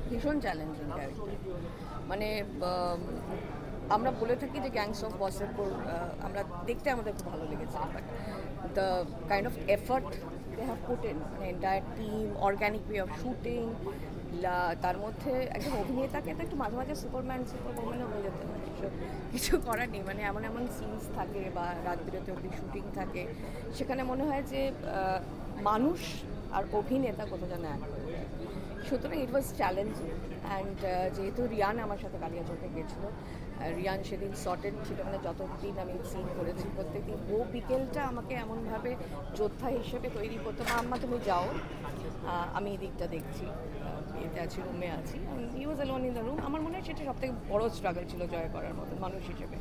ভীষণ challenging character. মানে আমরা বলে থাকি যে গ্যাংস অফ ওয়াসেপুর আমরা দেখতে আমাদের খুব ভালো লেগেছে, but the kind of effort they have put in, মানে entire team, organic way of shooting, তার মধ্যে একজন অভিনেতাকে তো একটু মাঝে মাঝে সুপারম্যানও হয়ে যেতে হয়, কিছু করার নেই। মানে এমন এমন সিনস থাকে বা রাত বিরতি অব্দি শুটিং থাকে, সেখানে মনে হয় যে মানুষ আর অভিনেতা কোথাও যেন এক হয়ে যায়। সুতরাং ইট ওয়াজ চ্যালেঞ্জিং। অ্যান্ড যেহেতু রিয়ান আমার সাথে কালিয়াচকে গেছিলো, রিয়ান সেদিন শর্টেড ছিল, মানে যতদিন আমি সিন করেছি প্রত্যেকদিন ও বিকেলটা আমাকে এমনভাবে যোদ্ধা হিসেবে তৈরি করতো, আম্মা তুমি যাও, আমি এই দিকটা দেখছি, এতে আছি, রুমে আছি, he was alone in the room. আমার মনে হয় সেটা সবথেকে বড়ো স্ট্রাগল ছিল জয় করার মতো মানুষ হিসেবে।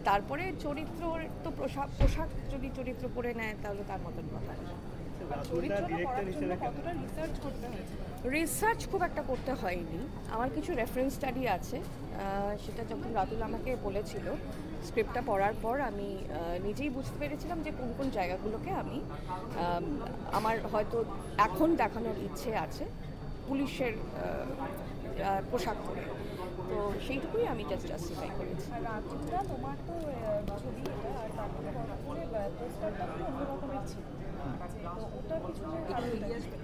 তারপরে চরিত্রর তো পোশাক যদি চরিত্র পরে নেয় তাহলে তার মতন কথা। রিসার্চ খুব একটা করতে হয়নি, আমার কিছু রেফারেন্স স্টাডি আছে। সেটা যখন রাতুল আমাকে বলেছিল স্ক্রিপ্টটা পড়ার পর আমি নিজেই বুঝতে পেরেছিলাম যে কোন কোন জায়গাগুলোকে আমি আমার হয়তো এখন দেখানোর ইচ্ছে আছে পুলিশের পোশাক পরে, তো সেইটুকুই আমি জাস্টিফাই করেছি।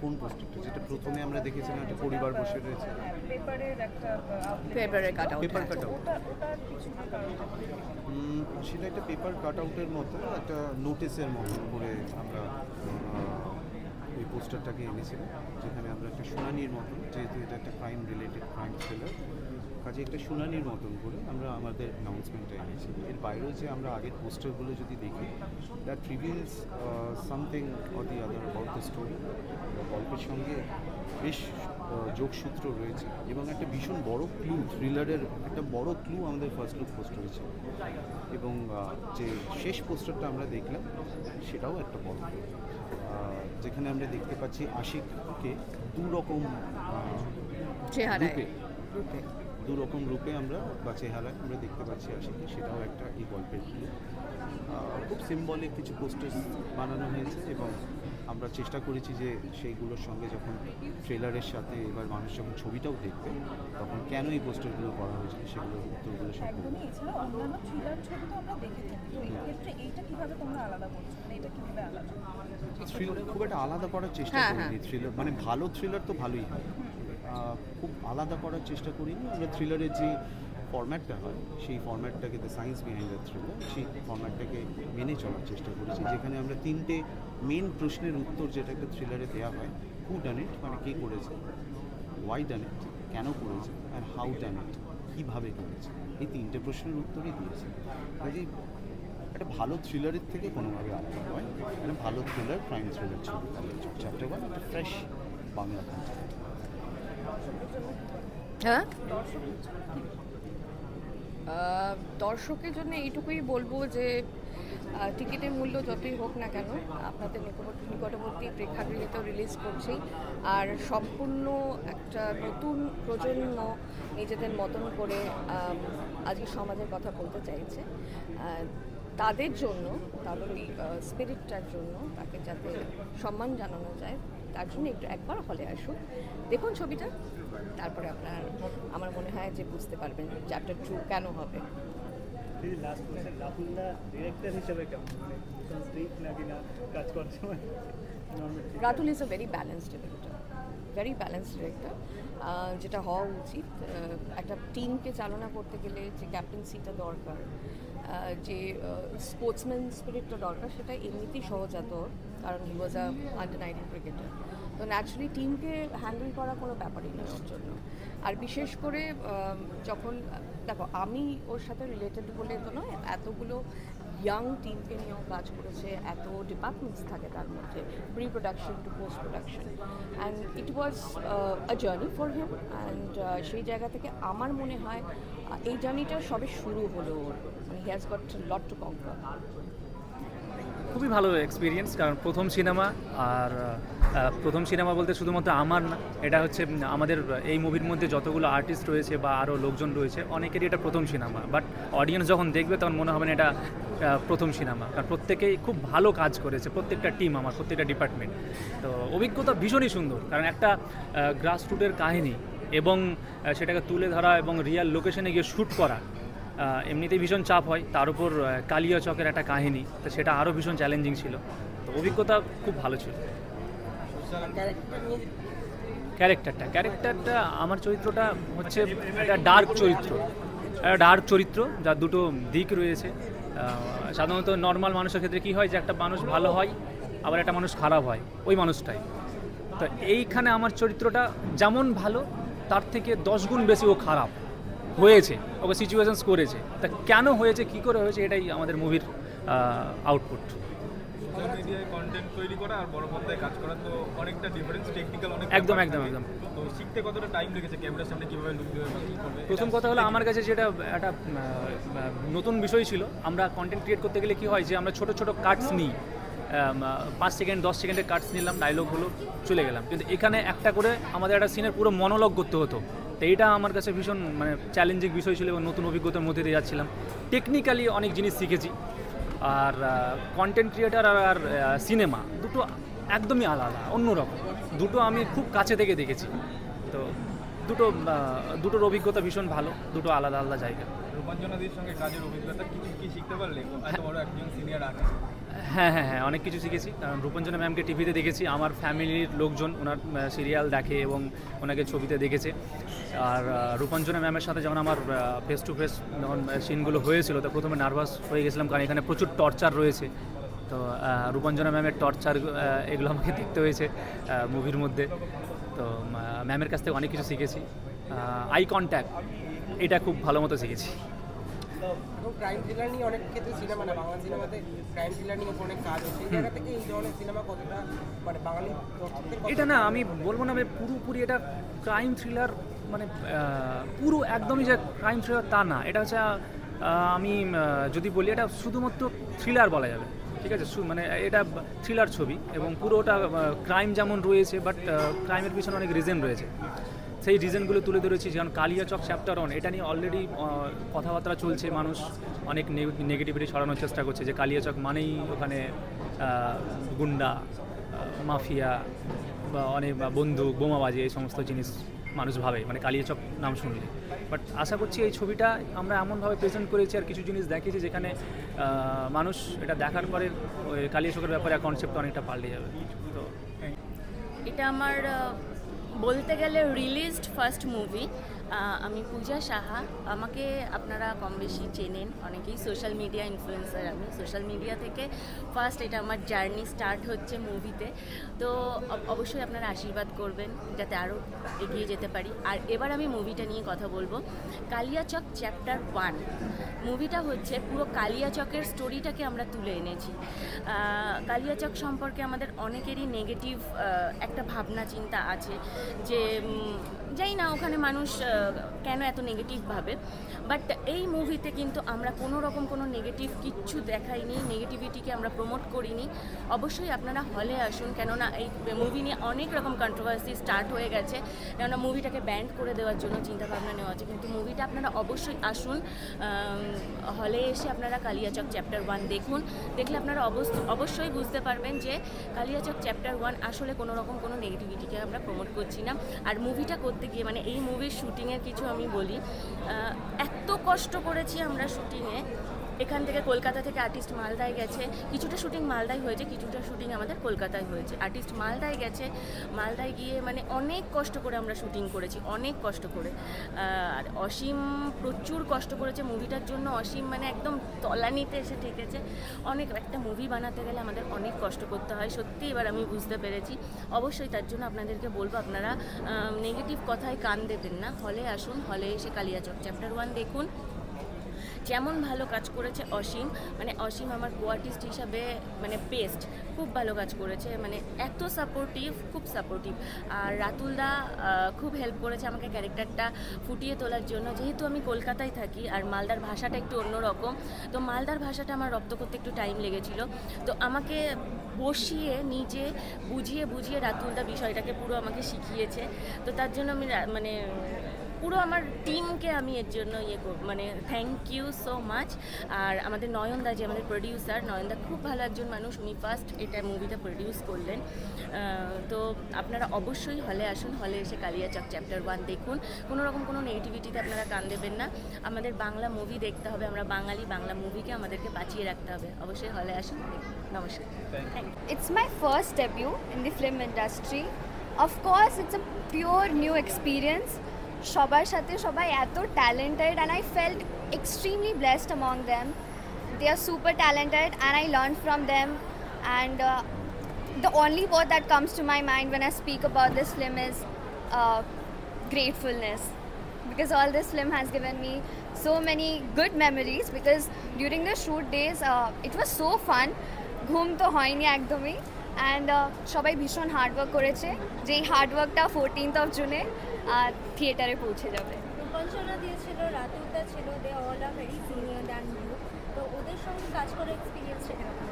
কোন পোস্টারটা যেটা প্রথমে আমরা দেখেছিলাম একটা পরিবার বসে রয়েছে, পেপারের কাট আউট, সেটা একটা পেপার কাট আউটের মতো একটা নোটিসের মতন করে আমরা ওই পোস্টারটাকে এনেছিলাম, যেখানে আমরা একটা শুনানির মতন, যেহেতু এটা একটা ক্রাইম রিলেটেড ক্রাইম থ্রিলার, কাজে একটা শুনানির মতন করে আমরা আমাদের অ্যানাউন্সমেন্টটা এনেছি। এর বাইরেও যে আমরা আগের পোস্টারগুলো যদি দেখি, that reveals something or the other about the story. গল্পের সঙ্গে বেশ যোগসূত্র রয়েছে এবং একটা ভীষণ বড় ক্লু, থ্রিলারের একটা বড় ক্লু আমাদের ফার্স্ট লুক পোস্টারে ছিল, এবং যে শেষ পোস্টারটা আমরা দেখলাম সেটাও একটা বড় ক্লু, যেখানে আমরা দেখতে পাচ্ছি আশিককে দু রকম রূপে আমরা বা চেহারায় আমরা দেখতে পাচ্ছি আশিককে, সেটাও একটা এই গল্পের ক্লু। খুব সিম্বলিক কিছু পোস্টার বানানো হয়েছে এবং আমরা চেষ্টা করেছি যে সেইগুলোর সঙ্গে যখন ট্রেলারের সাথে এবার মানুষ যখন ছবিটাও দেখবে তখন কেন এই পোস্টারগুলো করা হয়েছিল সেগুলোর উত্তরগুলো সব খুব একটা আলাদা করার চেষ্টা করিনি। থ্রিলার মানে ভালো থ্রিলার তো ভালোই হয়, খুব আলাদা করার চেষ্টা করিনি। আমরা থ্রিলারের যে ফরম্যাটটা হয় সেই ফরম্যাটটাকে, the science behind the thriller, সেই ফরম্যাটটাকে মেনে চলার চেষ্টা করেছি, যেখানে আমরা তিনটে মেন প্রশ্নের উত্তর যেটা একটা থ্রিলারে দেওয়া হয়, হু ডান ইট মানে কে করেছে, ওয়াই ডান ইট কেন করেছে, আর হাউ ডান ইট কীভাবে করেছে, এই তিনটে প্রশ্নের উত্তরই দিয়েছে। কাজেই একটা ভালো থ্রিলারের থেকে কোনোভাবে আলাদা হয়, একটা ভালো থ্রিলার ক্রাইম থ্রিলার ছবি চ্যাপ্টার 1 একটা ফ্রেশ বাংলা কন্টেন্ট। হ্যাঁ, দর্শকের জন্য এইটুকুই বলবো যে টিকিটের মূল্য যতই হোক না কেন আপনাদের নিকটবর্তী প্রেক্ষাগৃহে তো রিলিজ করছেই, আর সম্পূর্ণ একটা নতুন প্রজন্ম নিজেদের মতন করে আজকে সমাজের কথা বলতে চাইছে, তাদের জন্য, তাদের ওই স্পিরিটটার জন্য তাকে যাতে সম্মান জানানো যায়, তার জন্য একটু একবার হলে আসুন, দেখুন ছবিটা, তারপরে আপনার আমার মনে হয় যে বুঝতে পারবেন চ্যাপ্টার 2 কেন হবে। Ratul is a very balanced director, যেটা হওয়া উচিত। একটা টিমকে চালনা করতে গেলে যে ক্যাপ্টেন্সিটা দরকার, যে স্পোর্টসম্যান স্পিরিটটা দরকার, সেটা এমনিতেই সহজাত, কারণ হি ওয়াজ আ আন্ডার-19 ক্রিকেটার। তো ন্যাচারালি টিমকে হ্যান্ডেল করা কোনো ব্যাপারই না ওর জন্য। আর বিশেষ করে যখন দেখো আমি ওর সাথে রিলেটেড বলে তো নয়, এতগুলো ইয়াং টিমকে নিয়েও কাজ করেছে, এত ডিপার্টমেন্টস থাকে তার মধ্যে, pre production to post production, and it was a journey for him. And সেই জায়গা থেকে আমার মনে হয় এই জার্নিটা সবে শুরু হলো ওর, মানে he has got lot to conquer. খুবই খুবই ভালো এক্সপিরিয়েন্স, কারণ প্রথম সিনেমা। আর প্রথম সিনেমা বলতে শুধুমাত্র আমার না, এটা হচ্ছে আমাদের এই মুভির মধ্যে যতগুলো আর্টিস্ট রয়েছে বা আরও লোকজন রয়েছে অনেকেরই এটা প্রথম সিনেমা। বাট অডিয়েন্স যখন দেখবে তখন মনে হবে না এটা প্রথম সিনেমা, কারণ প্রত্যেকেই খুব ভালো কাজ করেছে, প্রত্যেকটা টিম, আমার প্রত্যেকটা ডিপার্টমেন্ট। তো অভিজ্ঞতা ভীষণই সুন্দর, কারণ একটা গ্রাসরুটের কাহিনী এবং সেটাকে তুলে ধরা এবং রিয়াল লোকেশনে গিয়ে শ্যুট করা এমনিতেই ভীষণ চাপ হয়, তার উপর কালিয়াচকের একটা কাহিনী, তো সেটা আরও ভীষণ চ্যালেঞ্জিং ছিল। তো অভিজ্ঞতা খুব ভালো ছিল। ক্যারেক্টারটা আমার চরিত্রটা হচ্ছে একটা ডার্ক চরিত্র, যার দুটো দিক রয়েছে। সাধারণত নর্মাল মানুষের ক্ষেত্রে কী হয় যে একটা মানুষ ভালো হয়, আবার একটা মানুষ খারাপ হয়, ওই মানুষটাই। তো এইখানে আমার চরিত্রটা যেমন ভালো তার থেকে 10 গুণ বেশি ও খারাপ হয়েছে, ওকে সিচুয়েশনস করেছে। তা কেন হয়েছে, কী করে হয়েছে, এটাই আমাদের মুভির আউটপুট। সোশ্যাল মিডিয়ায় কন্টেন্ট তৈরি করা আর বড় পর্দায় কাজ করা তো অনেকটা ডিফারেন্স, টেকনিক্যাল অনেক একদম। তো শিখতে কতটা টাইম লেগেছে, ক্যামেরার সামনে কীভাবে লুক দেবে বা কী করবে? প্রথম কথা হলো আমার কাছে যেটা একটা নতুন বিষয় ছিল। আমরা কন্টেন্ট ক্রিয়েট করতে গেলে কী হয় যে আমরা ছোট ছোট কাটস নিই, 5 সেকেন্ড 10 সেকেন্ডের কাটস নিলাম, ডায়লগগুলো চলে গেলাম। কিন্তু এখানে একটা করে আমাদের একটা সিনের পুরো মনোলগ করতে হতো। তো এইটা আমার কাছে ভীষণ চ্যালেঞ্জিং বিষয় ছিল এবং নতুন অভিজ্ঞতার মধ্যে দিয়ে যাচ্ছিলাম। টেকনিক্যালি অনেক জিনিস শিখেছি। আর কন্টেন্ট ক্রিয়েটার আর সিনেমা দুটো একদমই আলাদা, অন্যরকম। দুটো আমি খুব কাছে থেকে দেখেছি। তো দুটোর অভিজ্ঞতা ভীষণ ভালো, দুটো আলাদা আলাদা জায়গা। রূপাঞ্জনাদির সঙ্গে কাজের অভিজ্ঞতা কিছু কি শিখতে পারলে এত বড় একজন সিনিয়র আর্টিস্ট? হ্যাঁ, অনেক কিছু শিখেছি। কারণ রূপাঞ্জনা ম্যামকে টিভিতে দেখেছি, আমার ফ্যামিলির লোকজন ওনার সিরিয়াল দেখে এবং ওনাকে ছবিতে দেখেছে। আর রূপাঞ্জনা ম্যামের সাথে যখন আমার ফেস টু ফেস যখন সিনগুলো হয়েছিল, তো প্রথমে নার্ভাস হয়ে গেছিলাম, কারণ এখানে প্রচুর টর্চার রয়েছে। তো রূপাঞ্জনা ম্যামের টর্চার এগুলো আমাকে দেখতে হয়েছে মুভির মধ্যে। তো ম্যামের কাছ থেকে অনেক কিছু শিখেছি। আই কন্ট্যাক্ট, এটা খুব ভালো মতো শিখেছি। ক্রাইম থ্রিলার নিয়ে অনেক ক্ষেত্রে সিনেমা না, বাংলা সিনেমাতে ক্রাইম থ্রিলার নিয়ে অনেক কাজ হচ্ছে। এই জায়গা থেকে এই ধরনের সিনেমা কতটা বাঙালি দর্শকদের এটা না, আমি বলবো না পুরোপুরি এটা ক্রাইম থ্রিলার, পুরো একদমই যে ক্রাইম থ্রিলার তা না। এটা হচ্ছে আমি যদি বলি এটা শুধুমাত্র থ্রিলার বলা যাবে, ঠিক আছে? এটা থ্রিলার ছবি এবং পুরোটা ক্রাইম যেমন রয়েছে, বাট ক্রাইমের পিছনে অনেক রিজন রয়েছে। সেই রিজনগুলো তুলে ধরেছি। যেমন কালিয়াচক চ্যাপ্টার 1, এটা নিয়ে অলরেডি কথাবার্তা চলছে, মানুষ অনেক নেগেটিভিটি ছড়ানোর চেষ্টা করছে যে কালিয়াচক মানেই ওখানে গুন্ডা, মাফিয়া বা অনেক বন্দুক, বোমাবাজি, এই সমস্ত জিনিস মানুষ ভাবে কালিয়াচক নাম শুনলে। বাট আশা করছি এই ছবিটা আমরা এমনভাবে প্রেজেন্ট করেছি আর কিছু জিনিস দেখিয়েছি যেখানে মানুষ এটা দেখার পরে ওই কালিয়াচকের ব্যাপারে কনসেপ্ট অনেকটা পাল্টে যাবে। তো এটা আমার বলতে গেলে রিলিজড ফার্স্ট মুভি। আমি পূজা সাহা, আমাকে আপনারা কম বেশি চেনেন অনেকেই, সোশ্যাল মিডিয়া ইনফ্লুয়েন্সার। আমি সোশ্যাল মিডিয়া থেকে ফার্স্ট এটা আমার জার্নি স্টার্ট হচ্ছে মুভিতে। তো অবশ্যই আপনারা আশীর্বাদ করবেন যাতে আরও এগিয়ে যেতে পারি। আর এবার আমি মুভিটা নিয়ে কথা বলবো। কালিয়াচক চ্যাপ্টার 1 মুভিটা হচ্ছে পুরো কালিয়াচকের স্টোরিটাকে আমরা তুলে এনেছি। কালিয়াচক সম্পর্কে আমাদের অনেকেরই নেগেটিভ একটা ভাবনা চিন্তা আছে যে যাই না ওখানে মানুষ কেন এত নেগেটিভ ভাবে। বাট এই মুভিতে কিন্তু আমরা কোনো রকম কোনো নেগেটিভ কিচ্ছু দেখাইনি, নেগেটিভিটিকে আমরা প্রমোট করিনি। অবশ্যই আপনারা হলে আসুন, কেননা এই মুভি নিয়ে অনেক রকম কন্ট্রোভার্সি স্টার্ট হয়ে গেছে, কেননা মুভিটাকে ব্যান্ড করে দেওয়ার জন্য চিন্তাভাবনা নেওয়া হচ্ছে। কিন্তু মুভিটা আপনারা অবশ্যই আসুন, হলে এসে আপনারা কালিয়াচক চ্যাপ্টার 1 দেখুন। দেখলে আপনারা অবশ্যই বুঝতে পারবেন যে কালিয়াচক চ্যাপ্টার 1 আসলে কোনো রকম কোনো নেগেটিভিটিকে আমরা প্রমোট করছি না। আর মুভিটা করতে গিয়ে এই মুভির শুটিংয়ের কিছু আমি বলি, এত কষ্ট করেছি আমরা শুটিংয়ে। এখান থেকে কলকাতা থেকে আর্টিস্ট মালদায় গেছে, কিছুটা শুটিং মালদায় হয়েছে, কিছুটা শুটিং আমাদের কলকাতায় হয়েছে। আর্টিস্ট মালদায় গেছে, মালদায় গিয়ে অনেক কষ্ট করে আমরা শুটিং করেছি, অনেক কষ্ট করে। আর অসীম প্রচুর কষ্ট করেছে মুভিটার জন্য। অসীম একদম তলানিতে এসে ঠেকেছে। অনেক একটা মুভি বানাতে গেলে আমাদের অনেক কষ্ট করতে হয়, সত্যি এবার আমি বুঝতে পেরেছি। অবশ্যই তার জন্য আপনাদেরকে বলবো আপনারা নেগেটিভ কথায় কান দেবেন না, হলে আসুন, হলে এসে কালিয়াচক চ্যাপ্টার 1 দেখুন। যেমন ভালো কাজ করেছে অসীম, মানে অসীম আমার কো আর্টিস্ট হিসাবে মানে বেস্ট, খুব ভালো কাজ করেছে, মানে এত সাপোর্টিভ, খুব সাপোর্টিভ। আর রাতুলদা খুব হেল্প করেছে আমাকে ক্যারেক্টারটা ফুটিয়ে তোলার জন্য, যেহেতু আমি কলকাতায় থাকি আর মালদার ভাষাটা একটু অন্যরকম, তো মালদার ভাষাটা আমার রপ্ত করতে একটু টাইম লেগেছিল। তো আমাকে বসিয়ে নিজে বুঝিয়ে বুঝিয়ে রাতুলদা বিষয়টাকে পুরো আমাকে শিখিয়েছে। তো তার জন্য আমি মানে পুরো আমার টিমকে আমি এর জন্য মানে থ্যাংক ইউ সো মাচ। আর আমাদের নয়নদা, যে আমাদের প্রডিউসার, নয়নদা খুব ভালো একজন মানুষ, উনি ফার্স্ট এটা মুভিটা প্রডিউস করলেন। তো আপনারা অবশ্যই হলে আসুন, হলে এসে কালিয়াচক চ্যাপ্টার 1 দেখুন, কোনো রকম কোনো নেগেটিভিটিতে আপনারা কান দেবেন না। আমাদের বাংলা মুভি দেখতে হবে, আমরা বাঙালি, বাংলা মুভিকে আমাদেরকে বাঁচিয়ে রাখতে হবে। অবশ্যই হলে আসুন, নমস্কার, thank you. It's my first debut in the film industry. Of course, it's a pure new experience. সবার সাথে সবাই এত talented and I felt extremely blessed among them. They are super talented and I learned from them, and the only word that comes to my mind when I speak about this film is gratefulness, because all this film has given me so many good memories, because during the shoot days it was so fun. ঘুম তো হয়নি একদমই, and সবাই ভীষণ hard work করেছে, যেই হার্ডওয়ার্কটা 14th of June থিয়েটারে পৌঁছে যাবে। রূপাঞ্চনা দিয়েছিল, রাতুলদা ছিল, they all are very senior than you, তো ওদের সঙ্গে কাজ করার এক্সপিরিয়েন্সটা কেমন?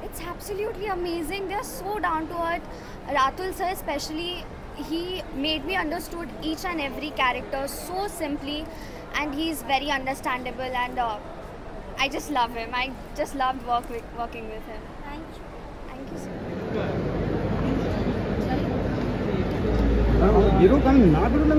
It's absolutely amazing. They're so down to earth. Ratul sir especially, he made me understood each and every character so simply, and he's very understandable, and I just love him. I just loved working with him. Thank you. Thank you so much. এরকম না বেরোলাম